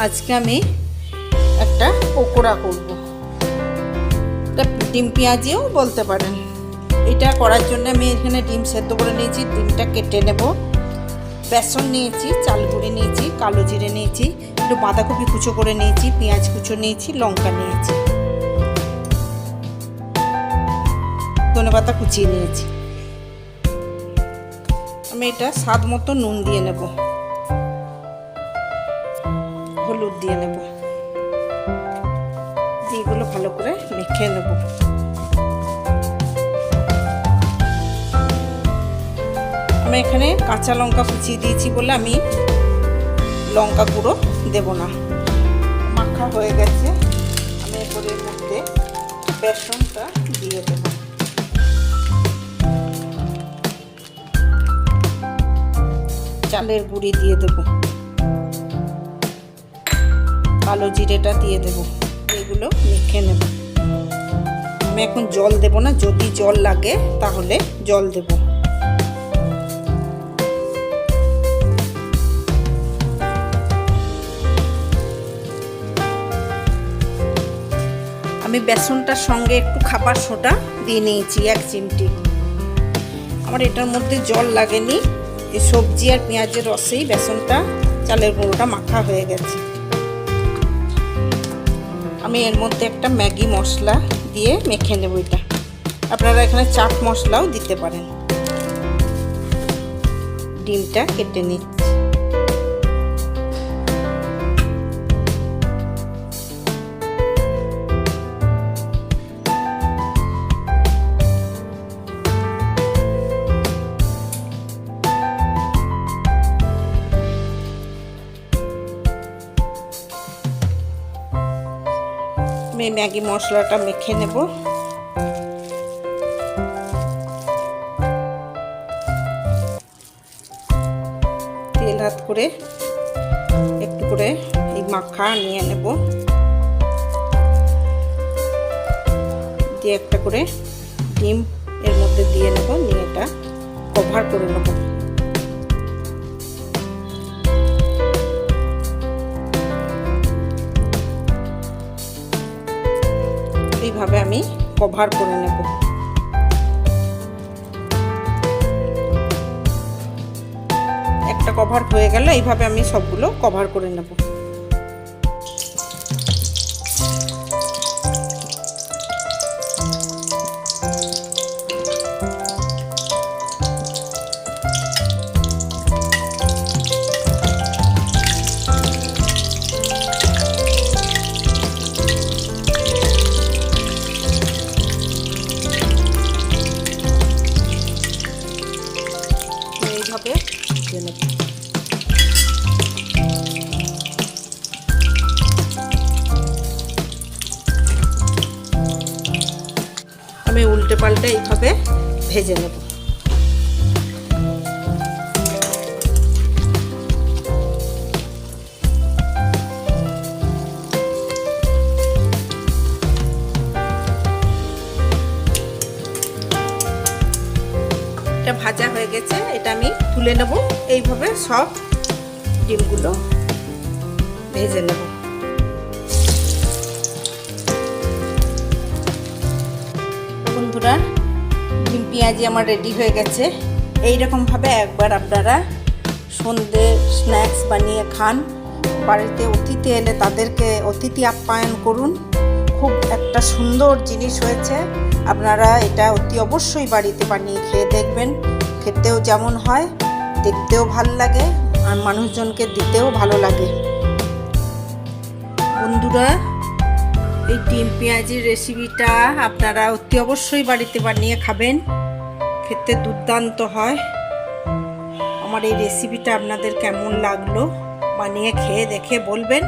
আজকে আমি একটা পকোড়া করব। এটা ডিম পেঁয়াজিও বলতে পারেন। এটা করার জন্য আমি এখানে ডিম সেদ্ধ করে নিয়েছি, ডিমটা কেটে নেব। বেসন নিয়েছি, চাল গুঁড়ি নিয়েছি, কালো জিরে নিয়েছি, একটু বাঁধাকপি কুচো করে নিয়েছি, পেঁয়াজ কুচো নিয়েছি, লঙ্কা নিয়েছি, ধনেপাতা কুচিয়ে নিয়েছি। আমি এটা স্বাদ মতো নুন দিয়ে নেব, হলুদ দিয়ে নেব, এগুলো ভালো করে মেখে নেব। আমি এখানে কাঁচা লঙ্কা কুচিয়ে দিয়েছি বলে আমি লঙ্কা গুঁড়ো দেব না। মাখা হয়ে গেছে, আমি এরপরে এর মধ্যে বেসনটা দিয়ে দেব। চালের গুঁড়ি দিয়ে দেব, কালো জিরেটা দিয়ে দেব, এগুলো মেখে নেব। আমি এখন জল দেব না, যদি জল লাগে তাহলে জল দেব। আমি বেসনটার সঙ্গে একটু খাবার সোডা দিয়ে নিয়েছি 1 চিমটি। আমার এটার মধ্যে জল লাগেনি, এই সবজি আর পেঁয়াজের রসেই বেসনটা চালের গুঁড়োটা মাখা হয়ে গেছে। আমি এর মধ্যে একটা ম্যাগি মশলা দিয়ে মেখে নেব। এটা আপনারা এখানে চাট মশলাও দিতে পারেন। ডিমটা কেটে নিচ্ছি। আমি ম্যাগি মশলাটা মেখে নেব। তেল হাত করে একটু করে এই মাখা নিয়ে নেব, দিয়ে একটা করে ডিম এর মধ্যে দিয়ে নেব, নিয়ে এটা কভার করে নেব। এইভাবে আমি কভার করে নেব। একটা কভার হয়ে গেলে এইভাবে আমি সবগুলো কভার করে নেব। এইভাবে দিয়ে নেব। আমি উল্টে পাল্টে এইভাবে ভেজে নেব। ভাজা হয়ে গেছে, এটা আমি তুলে নেব। এইভাবে সব ডিমগুলো ভেজে নেব। বন্ধুরা, ডিম পেঁয়াজি আমার রেডি হয়ে গেছে। এইরকমভাবে একবার আপনারা সন্ধে স্ন্যাক্স বানিয়ে খান। বাড়িতে অতিথি এলে তাদেরকে অতিথি আপ্যায়ন করুন। খুব একটা সুন্দর জিনিস হয়েছে। আপনারা এটা অতি অবশ্যই বাড়িতে বানিয়ে খেয়ে দেখবেন। খেতেও যেমন হয়, দেখতেও ভালো লাগে, আর মানুষজনকে দিতেও ভালো লাগে। বন্ধুরা, এই ডিম পেঁয়াজির রেসিপিটা আপনারা অতি অবশ্যই বাড়িতে বানিয়ে খাবেন, খেতে দুর্দান্ত হয়। আমার এই রেসিপিটা আপনাদের কেমন লাগলো বানিয়ে খেয়ে দেখে বলবেন।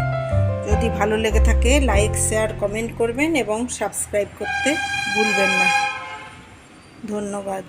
যদি ভালো লেগে থাকে লাইক, শেয়ার, কমেন্ট করবেন এবং সাবস্ক্রাইব করতে ভুলবেন না। ধন্যবাদ।